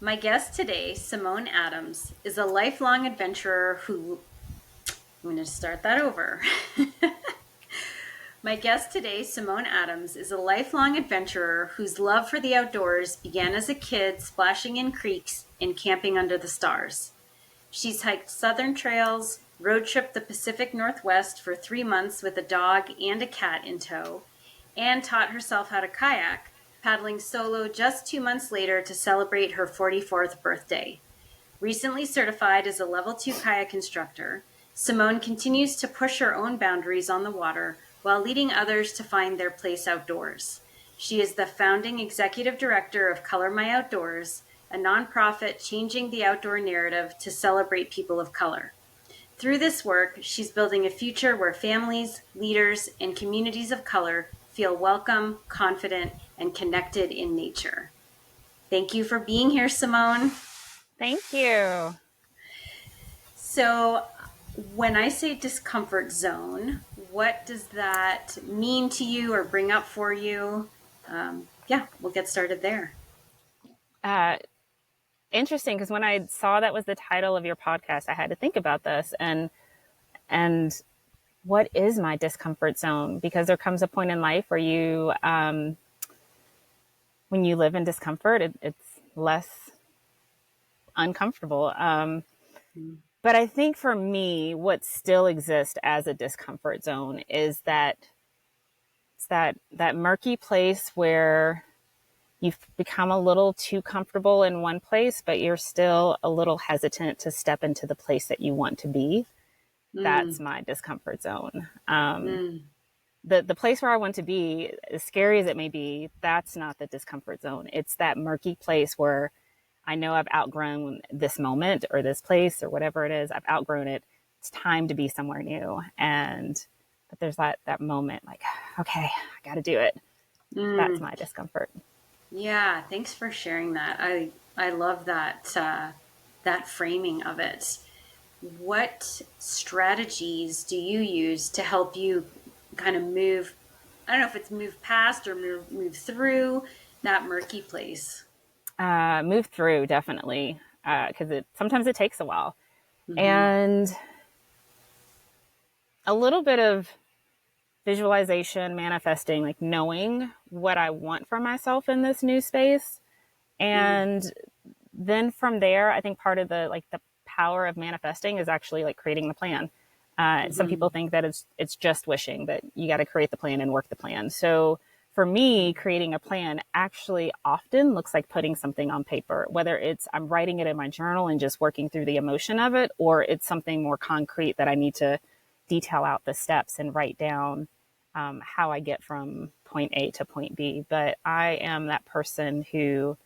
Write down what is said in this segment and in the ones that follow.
My guest today, Simone Adams, is a lifelong adventurer who... I'm going to start that over. My guest today, Simone Adams, is a lifelong adventurer whose love for the outdoors began as a kid splashing in creeks and camping under the stars. She's hiked southern trails, road tripped the Pacific Northwest for 3 months with a dog and a cat in tow, and taught herself how to kayak, paddling solo just 2 months later to celebrate her 44th birthday. Recently certified as a level 2 kayak instructor, Simone continues to push her own boundaries on the water while leading others to find their place outdoors. She is the founding executive director of Color My Outdoors, a nonprofit changing the outdoor narrative to celebrate people of color. Through this work, she's building a future where families, leaders, and communities of color feel welcome, confident, and connected in nature. Thank you for being here, Simone. Thank you. So, when I say discomfort zone, what does that mean to you or bring up for you? We'll get started there. Interesting, because when I saw that was the title of your podcast, I had to think about this and what is my discomfort zone? Because there comes a point in life where you, when you live in discomfort, it's less uncomfortable. But I think for me, what still exists as a discomfort zone is that it's that murky place where you've become a little too comfortable in one place, but you're still a little hesitant to step into the place that you want to be. That's my discomfort zone. The place where I want to be, as scary as it may be, that's not the discomfort zone. It's that murky place where I know I've outgrown this moment or this place or whatever it is. I've outgrown it. It's time to be somewhere new. But there's that moment like, okay, I got to do it. That's my discomfort. Yeah, thanks for sharing that. I love that that framing of it. What strategies do you use to help you kind of move? I don't know if it's move past or move through that murky place. Move through, definitely, because sometimes it takes a while. And a little bit of visualization, manifesting, like knowing what I want for myself in this new space. And then from there, I think part of the power of manifesting is actually like creating the plan. Some people think that it's just wishing, but you got to create the plan and work the plan. So for me, creating a plan actually often looks like putting something on paper, whether it's I'm writing it in my journal and just working through the emotion of it, or it's something more concrete that I need to detail out the steps and write down how I get from point A to point B. But I am that person who,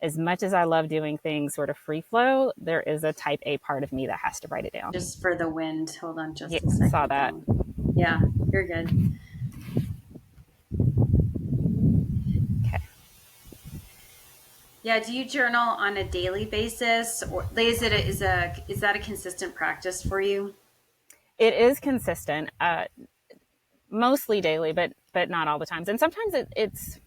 as much as I love doing things sort of free flow, there is a type A part of me that has to write it down. Just for the wind. Hold on just a second. Saw that. Yeah, you're good. Okay. Yeah, do you journal on a daily basis, or is that a consistent practice for you? It is consistent, mostly daily, but not all the times. And sometimes it's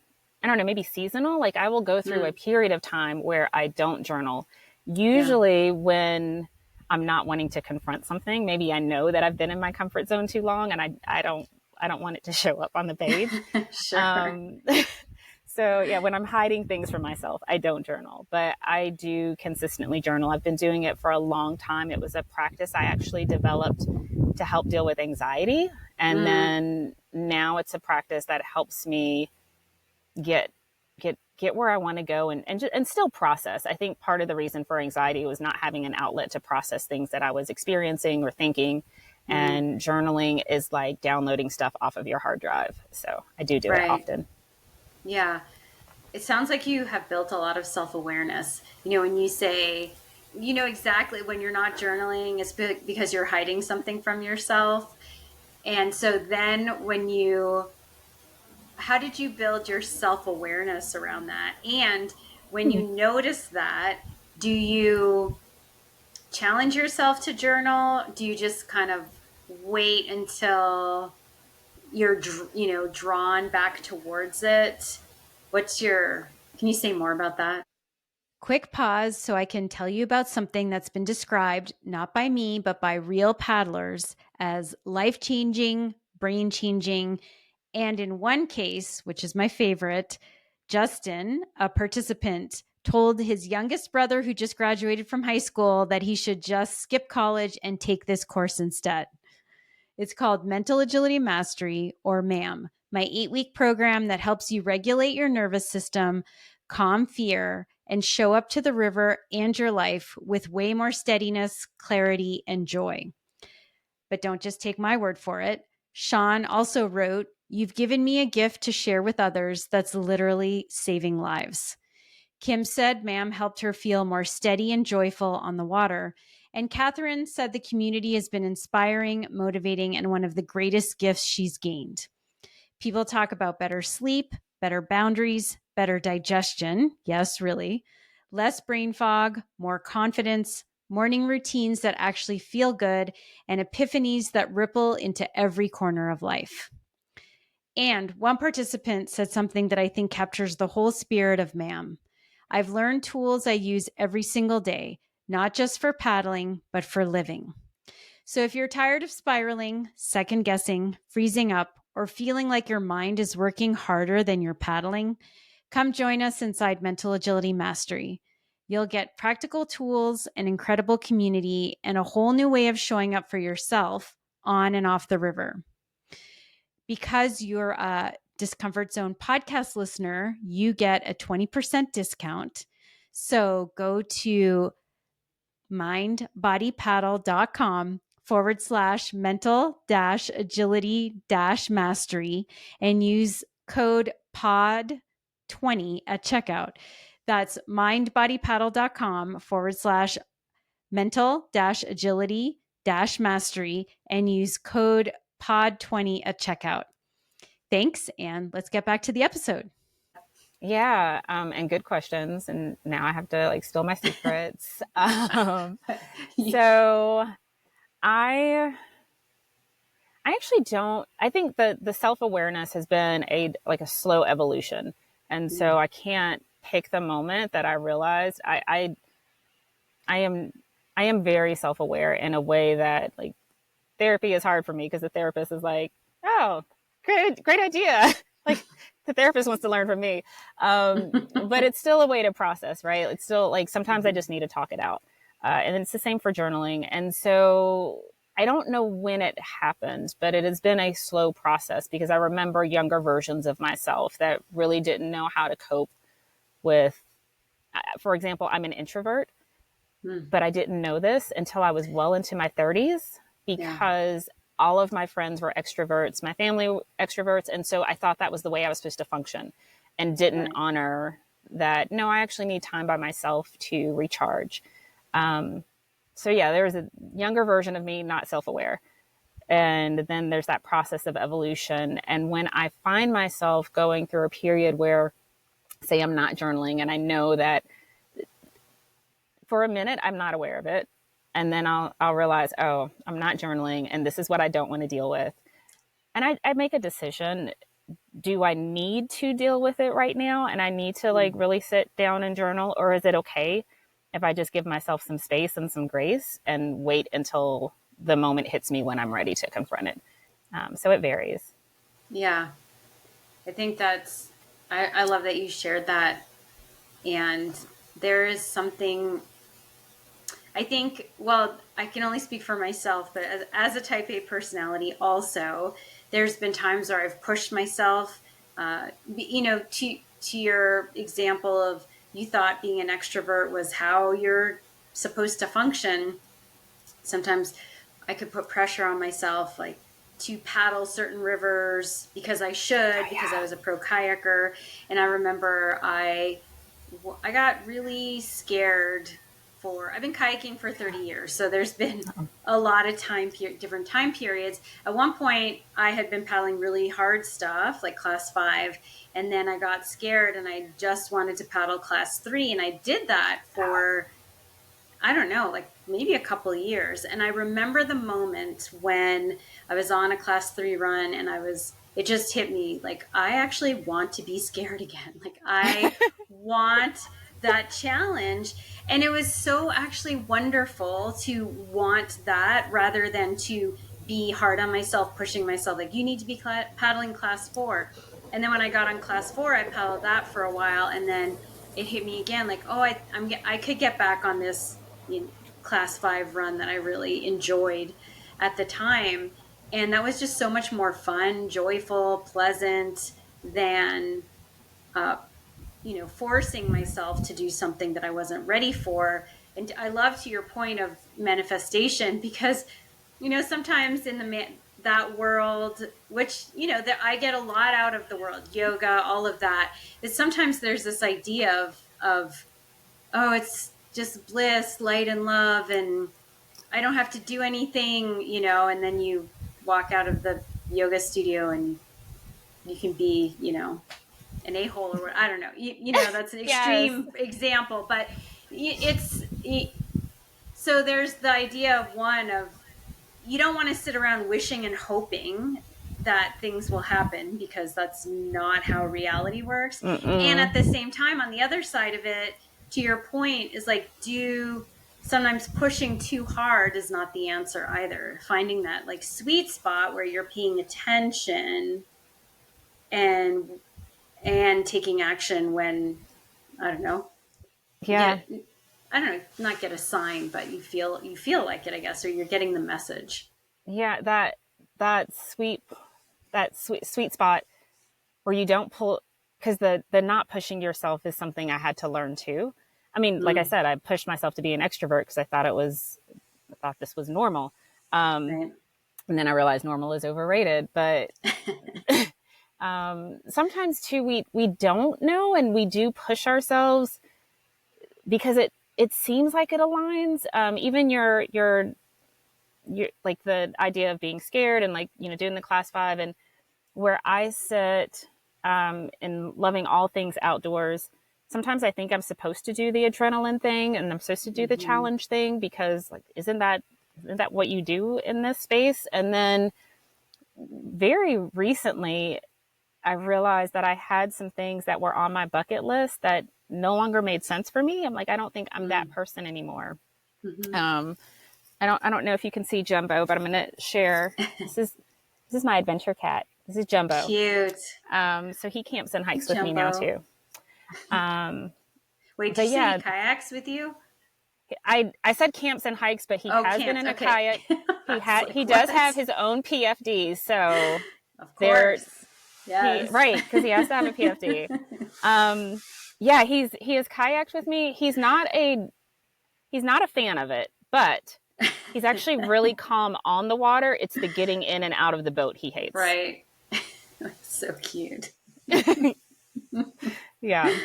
I don't know, maybe seasonal. Like I will go through a period of time where I don't journal. Usually when I'm not wanting to confront something, maybe I know that I've been in my comfort zone too long, and I don't want it to show up on the page. Sure. So yeah, when I'm hiding things from myself, I don't journal, but I do consistently journal. I've been doing it for a long time. It was a practice I actually developed to help deal with anxiety. And then now it's a practice that helps me get where I want to go and still process. I think part of the reason for anxiety was not having an outlet to process things that I was experiencing or thinking. And journaling is like downloading stuff off of your hard drive. So I do it often. Yeah. It sounds like you have built a lot of self-awareness. You know, when you say, you know exactly when you're not journaling, it's because you're hiding something from yourself. And so then how did you build your self-awareness around that? And when you notice that, do you challenge yourself to journal? Do you just kind of wait until you're, drawn back towards it? Can you say more about that? Quick pause so I can tell you about something that's been described, not by me, but by real paddlers, as life changing, brain changing, and in one case, which is my favorite, Justin, a participant, told his youngest brother who just graduated from high school that he should just skip college and take this course instead. It's called Mental Agility Mastery, or MAM, my 8-week program that helps you regulate your nervous system, calm fear, and show up to the river and your life with way more steadiness, clarity, and joy. But don't just take my word for it. Sean also wrote, "You've given me a gift to share with others that's literally saving lives." Kim said MAM helped her feel more steady and joyful on the water. And Catherine said the community has been inspiring, motivating, and one of the greatest gifts she's gained. People talk about better sleep, better boundaries, better digestion. Yes, really. Less brain fog, more confidence, morning routines that actually feel good, and epiphanies that ripple into every corner of life. And one participant said something that I think captures the whole spirit of MAM. "I've learned tools I use every single day, not just for paddling, but for living." So if you're tired of spiraling, second guessing, freezing up, or feeling like your mind is working harder than you're paddling, come join us inside Mental Agility Mastery. You'll get practical tools, an incredible community, and a whole new way of showing up for yourself on and off the river. Because you're a Discomfort Zone podcast listener, you get a 20% discount. So go to mindbodypaddle.com/mental agility mastery and use code POD20 at checkout. That's mindbodypaddle.com/mental agility mastery and use code POD20 at checkout. Thanks, and let's get back to the episode. Yeah, and good questions. And now I have to like spill my secrets. So I actually don't. I think the self awareness has been a slow evolution, and so I can't pick the moment that I realized I am very self aware in a way that like therapy is hard for me because the therapist is like, oh, great idea. Like the therapist wants to learn from me. But it's still a way to process, right? It's still like sometimes I just need to talk it out. And it's the same for journaling. And so I don't know when it happened, but it has been a slow process because I remember younger versions of myself that really didn't know how to cope with, for example, I'm an introvert, but I didn't know this until I was well into my 30s because all of my friends were extroverts, my family were extroverts. And so I thought that was the way I was supposed to function and didn't honor that. No, I actually need time by myself to recharge. So yeah, there was a younger version of me, not self-aware. And then there's that process of evolution. And when I find myself going through a period where, say, I'm not journaling and I know that for a minute, I'm not aware of it. And then I'll realize, oh, I'm not journaling and this is what I don't want to deal with. And I make a decision. Do I need to deal with it right now? And I need to like really sit down and journal, or is it okay if I just give myself some space and some grace and wait until the moment hits me when I'm ready to confront it? So it varies. Yeah. I think I love that you shared that. And there is something, I think, well, I can only speak for myself, but as a type A personality also, there's been times where I've pushed myself, to your example of you thought being an extrovert was how you're supposed to function. Sometimes I could put pressure on myself, like to paddle certain rivers because I should, because I was a pro kayaker. And I remember I got really scared I've been kayaking for 30 years. So there's been a lot of different time periods. At one point I had been paddling really hard stuff like class 5. And then I got scared and I just wanted to paddle class 3. And I did that for, I don't know, like maybe a couple of years. And I remember the moment when I was on a class 3 run and it just hit me like, I actually want to be scared again. Like I want that challenge. And it was so actually wonderful to want that rather than to be hard on myself, pushing myself like, you need to be paddling class 4. And then when I got on class 4, I paddled that for a while, and then it hit me again like, oh, I could get back on this, class 5 run that I really enjoyed at the time. And that was just so much more fun, joyful, pleasant than uh, forcing myself to do something that I wasn't ready for. And I love, to your point of manifestation, because sometimes in that world, which that I get a lot out of the world, yoga, all of that, is sometimes there's this idea of oh, it's just bliss, light, and love, and I don't have to do anything, and then you walk out of the yoga studio and you can be, an a-hole, or what, I don't know. That's an Yes. extreme example, but so there's the idea of you don't want to sit around wishing and hoping that things will happen, because that's not how reality works. And at the same time, on the other side of it, to your point, is like, sometimes pushing too hard is not the answer either. Finding that like sweet spot where you're paying attention and taking action when, I don't know, Yeah. I don't know, not get a sign, but you feel like it, I guess, or you're getting the message. Yeah. That sweet spot where you don't pull, because the not pushing yourself is something I had to learn too. I mean, like I said, I pushed myself to be an extrovert because I thought this was normal. Right. And then I realized normal is overrated. But sometimes too, we don't know, and we do push ourselves because it seems like it aligns. Even your like the idea of being scared and like, doing the class 5, and where I sit in loving all things outdoors. Sometimes I think I'm supposed to do the adrenaline thing and I'm supposed to do the challenge thing, because like, isn't that what you do in this space? And then very recently, I realized that I had some things that were on my bucket list that no longer made sense for me. I'm like, I don't think I'm that person anymore. I don't know if you can see Jumbo, but I'm going to share. This is my adventure cat. This is Jumbo. Cute. So he camps and hikes with me now too. Wait, did you say he kayaks with you? I said camps and hikes, but he has been in a kayak. He does have his own PFD, so of course, yes, right, because he has to have a PFD. Yeah, he has kayaked with me. He's not a fan of it, but he's actually really calm on the water. It's the getting in and out of the boat he hates. Right. So cute. Yeah.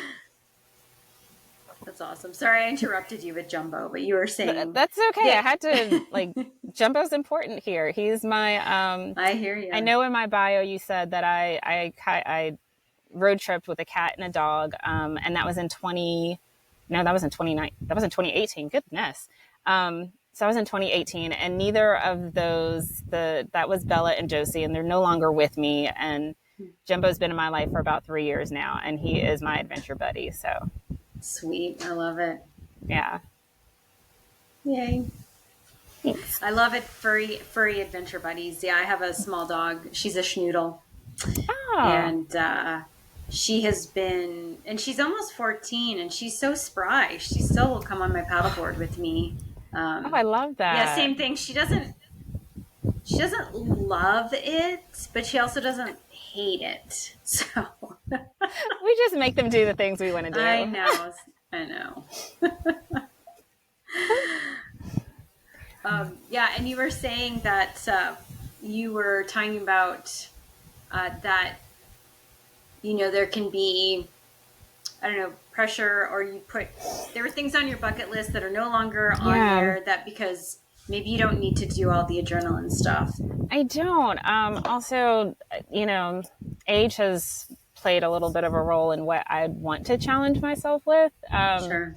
That's awesome. Sorry I interrupted you with Jumbo, but you were saying... That's okay. Yeah. I had to, like, Jumbo's important here. He's my... I hear you. I know in my bio you said that I road tripped with a cat and a dog, and that was in 2018. Goodness. So I was in 2018, and neither of those, that was Bella and Josie, and they're no longer with me. And Jumbo's been in my life for about 3 years now, and he is my adventure buddy. So sweet. I love it. Yeah. Yay. Thanks. I love it. Furry adventure buddies. Yeah, I have a small dog. She's a schnoodle. Oh. And she has been, and she's almost 14, and she's so spry. She still will come on my paddleboard with me. I love that. Yeah, same thing. She doesn't love it, but she also doesn't hate it. So we just make them do the things we want to do. I know. Yeah, and you were saying that you were talking about that, there can be, I don't know, pressure, or there were things on your bucket list that are no longer on there, that because maybe you don't need to do all the adrenaline stuff. I don't. Also, age has played a little bit of a role in what I want to challenge myself with. Sure.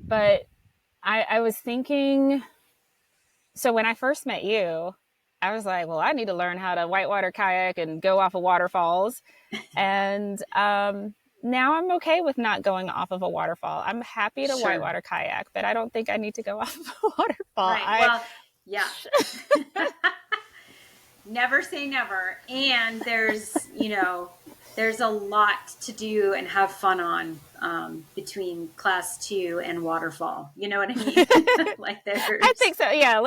But I was thinking, so when I first met you, I was like, well, I need to learn how to whitewater kayak and go off of waterfalls. And now I'm okay with not going off of a waterfall. I'm happy to Sure. whitewater kayak, but I don't think I need to go off of a waterfall. Right. Well, yeah. Never say never. And there's a lot to do and have fun on between class 2 and waterfall. You know what I mean? Like I there's think so. Yeah.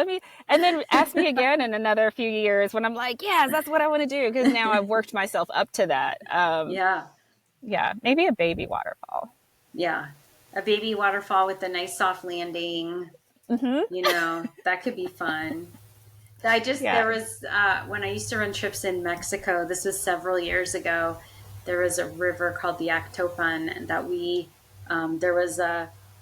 And then ask me again in another few years when I'm like, yes, that's what I want to do. Because now I've worked myself up to that. yeah. Yeah. Maybe a baby waterfall. Yeah. A baby waterfall with a nice soft landing, Mm-hmm. that could be fun. Yeah. There was, when I used to run trips in Mexico, this was several years ago, there was a river called the Actopan that there was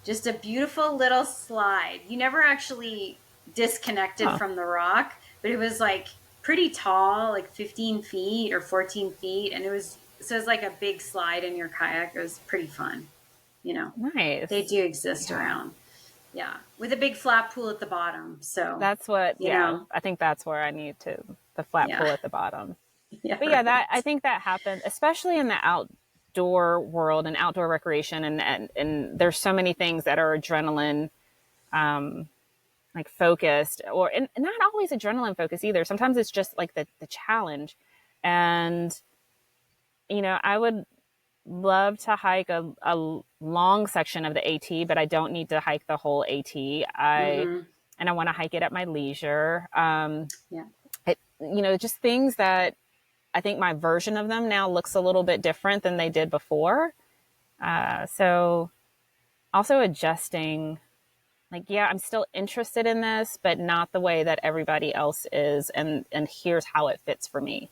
just a beautiful little slide. You never actually disconnected Huh. from the rock, but it was like pretty tall, like 15 feet or 14 feet. And so it was like a big slide in your kayak. It was pretty fun. You know, they Nice. do exist Yeah. around. Yeah. With a big flat pool at the bottom. So, That's what, you yeah, know, I think that's where I need the flat yeah. pool at the bottom. Yeah, But yeah, I right. think that happens, especially in the outdoor world and outdoor recreation. And there's so many things that are adrenaline, like focused and not always adrenaline focused either. Sometimes it's just like the challenge. And, I would love to hike a long section of the AT, but I don't need to hike the whole AT. Mm-hmm. And I want to hike it at my leisure. Yeah. Just things that I think my version of them now looks a little bit different than they did before. So also adjusting, like, yeah, I'm still interested in this, but not the way that everybody else is. And here's how it fits for me.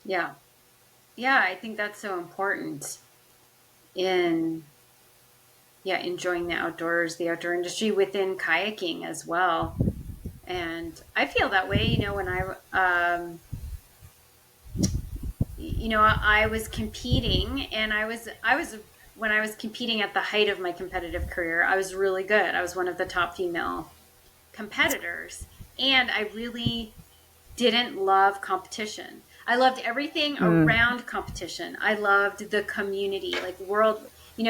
Yeah. Yeah. I think that's so important in, yeah, enjoying the outdoor industry within kayaking as well. And I feel that way, when I was competing and when I was competing at the height of my competitive career, I was really good. I was one of the top female competitors. And I really didn't love competition. I loved everything Mm, around competition. I loved the community, like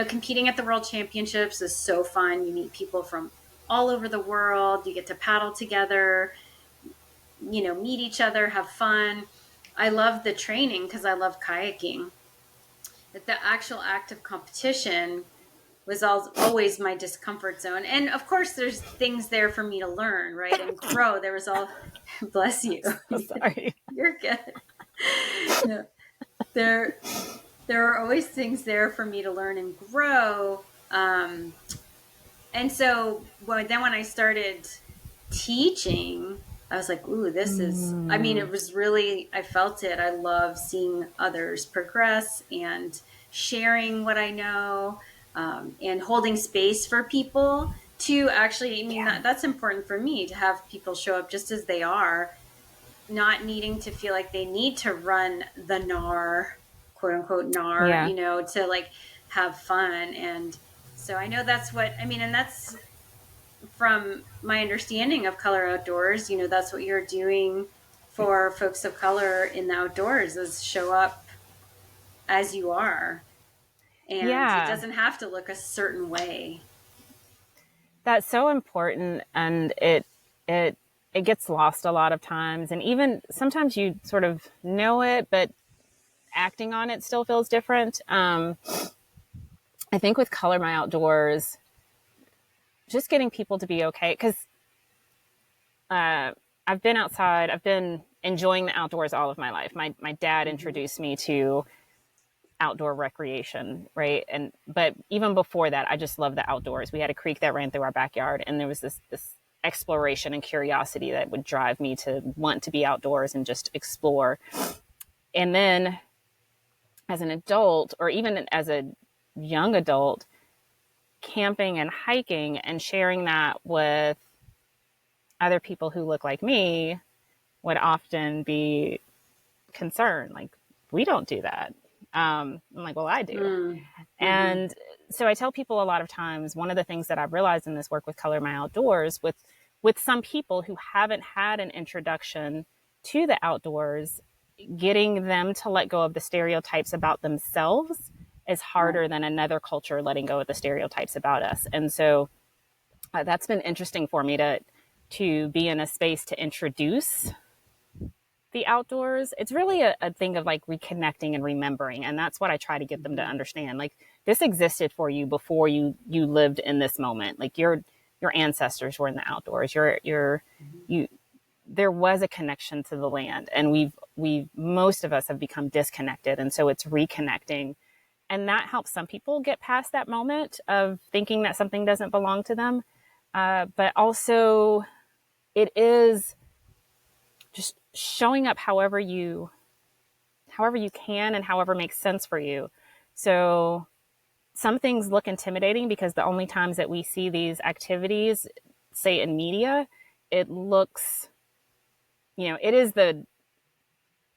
competing at the world championships is so fun. You meet people from all over the world. You get to paddle together, meet each other, have fun. I love the training because I love kayaking. But the actual act of competition was always my discomfort zone. And of course, there's things there for me to learn, right? And grow. There was all, bless you. so sorry. You're good. Yeah. There, there are always things there for me to learn and grow. And so then when I started teaching, I was like, ooh, it was really, I felt it. I love seeing others progress and sharing what I know, and holding space for people to actually, Yeah. that's important for me to have people show up just as they are, not needing to feel like they need to run the NAR, quote unquote NAR, Yeah. to like have fun. And so I know that's and that's from my understanding of Color Outdoors, that's what you're doing for folks of color in the outdoors is show up as you are. And it Yeah. doesn't have to look a certain way. That's so important. And it gets lost a lot of times. And even sometimes you sort of know it, but acting on it still feels different. I think with Color My Outdoors, just getting people to be okay. Because I've been outside, I've been enjoying the outdoors all of my life. My dad Mm-hmm. introduced me to outdoor recreation, right? But even before that, I just loved the outdoors. We had a creek that ran through our backyard, and there was this exploration and curiosity that would drive me to want to be outdoors and just explore. And then as an adult, or even as a young adult, camping and hiking and sharing that with other people who look like me would often be concerned. Like, we don't do that. I'm like, well, I do. Mm-hmm. And so I tell people a lot of times, one of the things that I've realized in this work with Color My Outdoors, with some people who haven't had an introduction to the outdoors, getting them to let go of the stereotypes about themselves is Right. harder than another culture letting go of the stereotypes about us. And so that's been interesting for me to be in a space to introduce the outdoors. It's really a thing of like reconnecting and remembering, and that's what I try to get them to Mm-hmm. understand. Like, this existed for you before you lived in this moment. Like, your ancestors were in the outdoors. Mm-hmm. You there was a connection to the land, and we've most of us have become disconnected, and so it's reconnecting. And that helps some people get past that moment of thinking that something doesn't belong to them. But also, it is just showing up however you can and however makes sense for you. So some things look intimidating because the only times that we see these activities, say in media, it looks, it is the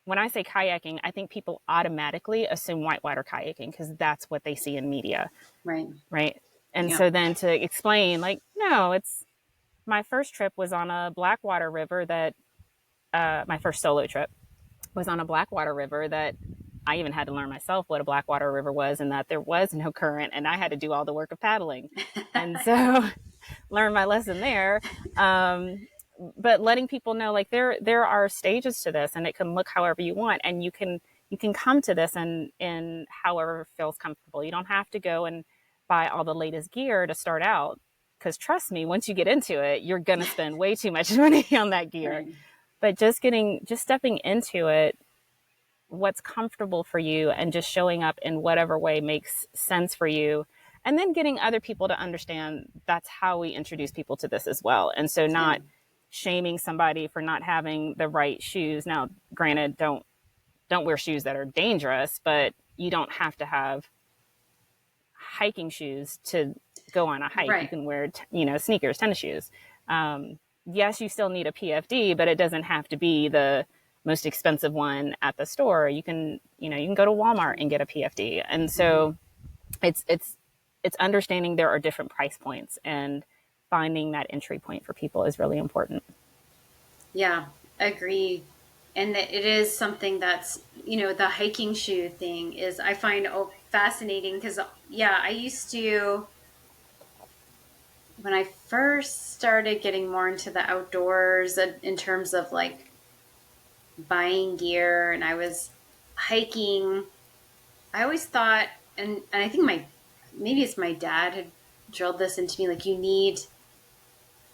when I say kayaking, I think people automatically assume whitewater kayaking because that's what they see in media, Right. right? And Yeah. so then to explain, like, no, it's my first trip was on a Blackwater river that my first solo trip was on a Blackwater river that I even had to learn myself what a Blackwater river was and that there was no current and I had to do all the work of paddling. And so learn my lesson there. But letting people know, like, there are stages to this and it can look however you want, and you can come to this in however feels comfortable. You don't have to go and buy all the latest gear to start out, because trust me, once you get into it, you're going to spend way too much money on that gear. Right. But just stepping into it, what's comfortable for you, and just showing up in whatever way makes sense for you, and then getting other people to understand that's how we introduce people to this as well. And so Yeah. not shaming somebody for not having the right shoes. Now, granted, don't wear shoes that are dangerous, but you don't have to have hiking shoes to go on a hike. You Right. can wear sneakers, tennis shoes. Yes, you still need a PFD, but it doesn't have to be the most expensive one at the store. You can go to Walmart and get a PFD. And Mm-hmm. so it's understanding there are different price points, and finding that entry point for people is really important. Yeah, agree. And that it is something that's, the hiking shoe thing is I find fascinating because, yeah, I used to, when I first started getting more into the outdoors in terms of like buying gear and I was hiking, I always thought, and I think maybe it's my dad had drilled this into me, like you need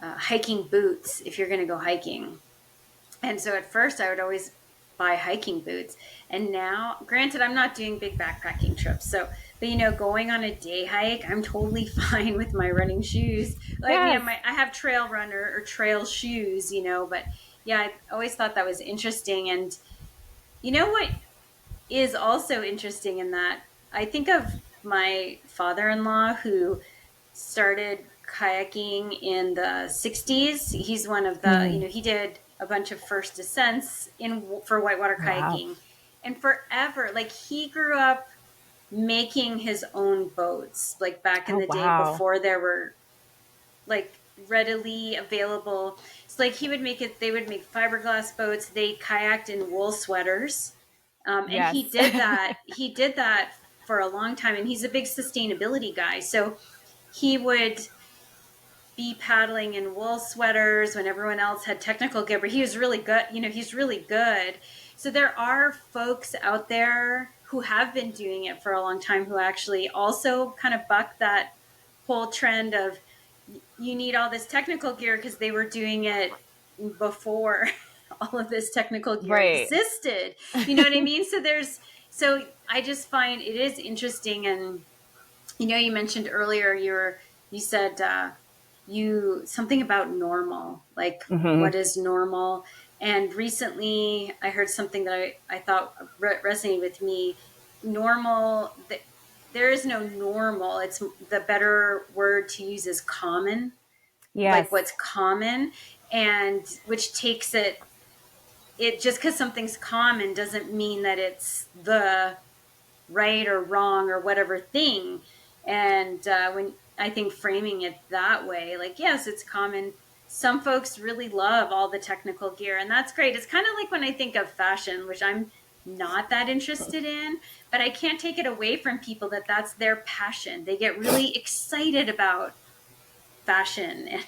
hiking boots if you're going to go hiking. And so at first I would always buy hiking boots. And now, granted, I'm not doing big backpacking trips. So, but going on a day hike, I'm totally fine with my running shoes. Like, yeah, Yes. I have trail runner or trail shoes, but yeah, I always thought that was interesting. And what is also interesting in that, I think of my father-in-law who started kayaking in the 60s. He's one of the, Mm. he did a bunch of first descents for whitewater Wow. kayaking. And forever, like he grew up making his own boats, like back in Oh, the day wow. before there were like readily available. So like they would make fiberglass boats. They kayaked in wool sweaters. And he Yes. did that. He did that for a long time. And he's a big sustainability guy. So he would be paddling in wool sweaters when everyone else had technical gear, but he was really good. He's really good. So there are folks out there who have been doing it for a long time who actually also kind of buck that whole trend of you need all this technical gear because they were doing it before all of this technical gear Right. existed. You know what I mean? So I just find it is interesting. And you mentioned earlier you said something about normal, like Hmm. what is normal. And recently I heard something that I thought resonated with me. Normal, there is no normal. It's the better word to use is common, like Yes. what's common, and which takes it just because something's common doesn't mean that it's the right or wrong or whatever thing. And when I think framing it that way, like, yes, it's common. Some folks really love all the technical gear, and that's great. It's kind of like when I think of fashion, which I'm not that interested in, but I can't take it away from people that that's their passion. They get really excited about fashion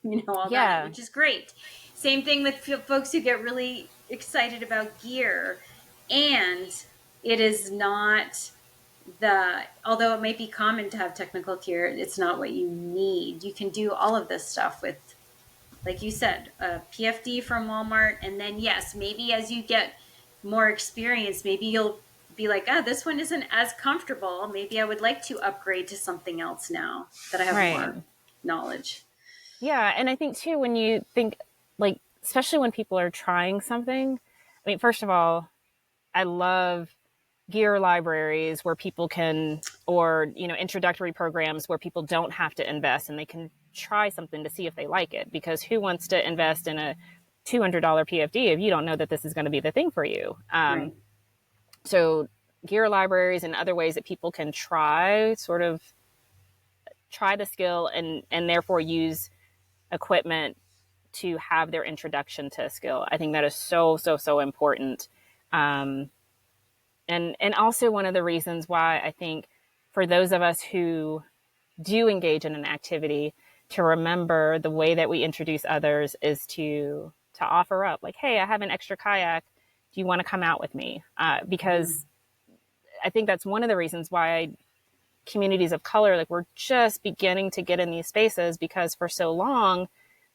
and all that, Yeah. which is great. Same thing with folks who get really excited about gear, and it is not although it might be common to have technical gear, it's not what you need. You can do all of this stuff with, like you said, a PFD from Walmart, and then yes, maybe as you get more experience, maybe you'll be like, this one isn't as comfortable. Maybe I would like to upgrade to something else now that I have Right. more knowledge. Yeah. And I think too, when you think, like, especially when people are trying something, I mean, first of all, I love gear libraries where people can, or, introductory programs where people don't have to invest and they can try something to see if they like it. Because who wants to invest in a $200 PFD if you don't know that this is going to be the thing for you? Right. So gear libraries and other ways that people can try the skill and therefore use equipment to have their introduction to a skill. I think that is so, so, so important. And also one of the reasons why I think for those of us who do engage in an activity, to remember the way that we introduce others is to offer up, like, hey, I have an extra kayak. Do you want to come out with me? Because I think that's one of the reasons why communities of color, like, we're just beginning to get in these spaces, because for so long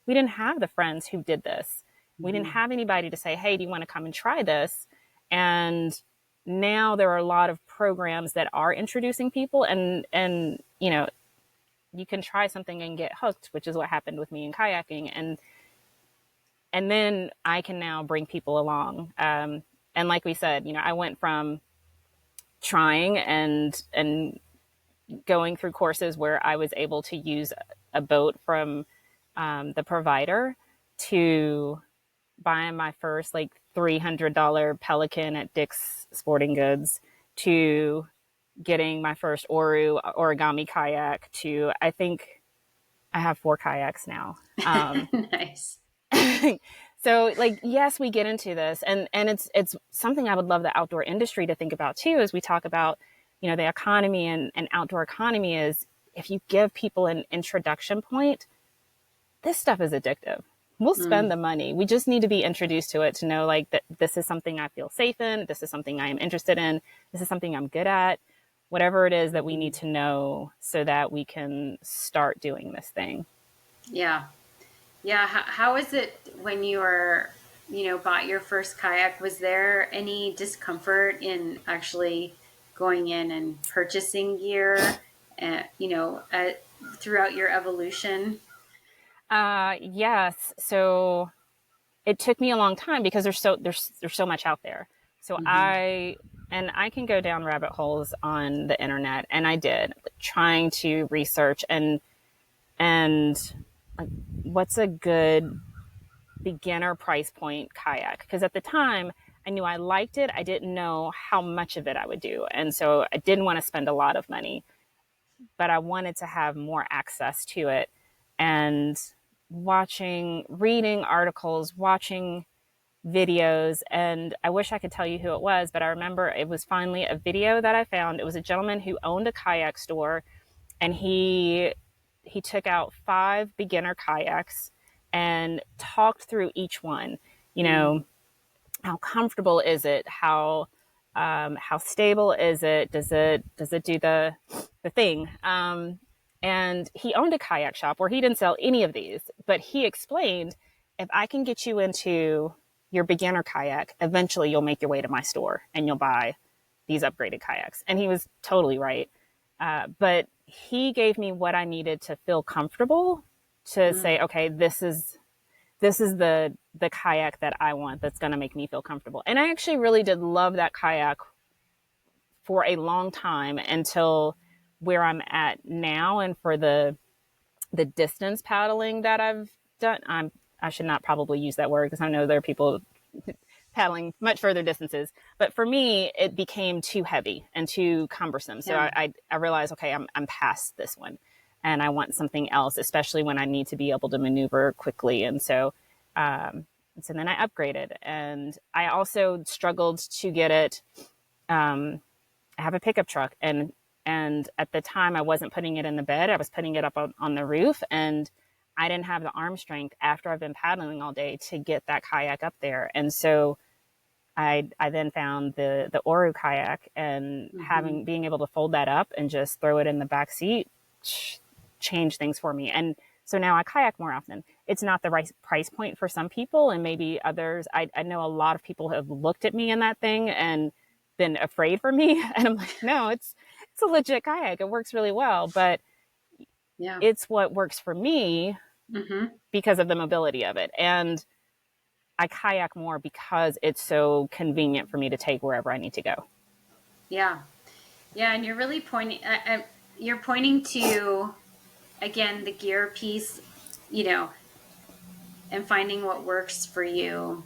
we didn't have the friends who did this. We didn't have anybody to say, hey, do you want to come and try this? And now there are a lot of programs that are introducing people, and you can try something and get hooked, which is what happened with me in kayaking. And then I can now bring people along. And like we said, I went from trying and going through courses where I was able to use a boat from the provider, to buying my first like $300 Pelican at Dick's Sporting Goods, to getting my first origami kayak, to, I think I have 4 kayaks now. Nice. So, like, yes, we get into this, and it's something I would love the outdoor industry to think about too, as we talk about, the economy and outdoor economy, is if you give people an introduction point, this stuff is addictive. We'll spend the money. We just need to be introduced to it, to know, like, that this is something I feel safe in. This is something I am interested in. This is something I'm good at. Whatever it is that we need to know so that we can start doing this thing. Yeah. Yeah. How is it when you were, bought your first kayak? Was there any discomfort in actually going in and purchasing gear, throughout your evolution? Yes. So it took me a long time, because there's so much out there. So Mm-hmm. I can go down rabbit holes on the internet, and I did, trying to research and like, what's a good beginner price point kayak? Because at the time I knew I liked it. I didn't know how much of it I would do, and so I didn't want to spend a lot of money, but I wanted to have more access to it. And reading articles, watching videos, and I wish I could tell you who it was, but I remember it was finally a video that I found. It was a gentleman who owned a kayak store, and he took out 5 beginner kayaks and talked through each one. How comfortable is it? How stable is it? Does it do the thing? And he owned a kayak shop where he didn't sell any of these, but he explained, if I can get you into your beginner kayak, eventually you'll make your way to my store and you'll buy these upgraded kayaks. And he was totally right. But he gave me what I needed to feel comfortable, to say, okay, this is the kayak that I want, that's going to make me feel comfortable. And I actually really did love that kayak for a long time, until where I'm at now. And for the distance paddling that I've done, I should not probably use that word, because I know there are people paddling much further distances. But for me, it became too heavy and too cumbersome. So Yeah. I realized, okay, I'm past this one, and I want something else, especially when I need to be able to maneuver quickly. And so And so then I upgraded, and I also struggled to get it. I have a pickup truck, and at the time I wasn't putting it in the bed. I was putting it up on the roof, and I didn't have the arm strength after I've been paddling all day to get that kayak up there. And so I then found the Oru kayak, and Mm-hmm. being able to fold that up and just throw it in the back seat changed things for me. And so now I kayak more often. It's not the right price point for some people, and maybe others. I know a lot of people have looked at me in that thing and been afraid for me, and I'm like, no, it's a legit kayak. It works really well, but Yeah. it's what works for me Mm-hmm. because of the mobility of it. And I kayak more because it's so convenient for me to take wherever I need to go. Yeah. Yeah. And you're really pointing, you're pointing to, again, the gear piece, you know, and finding what works for you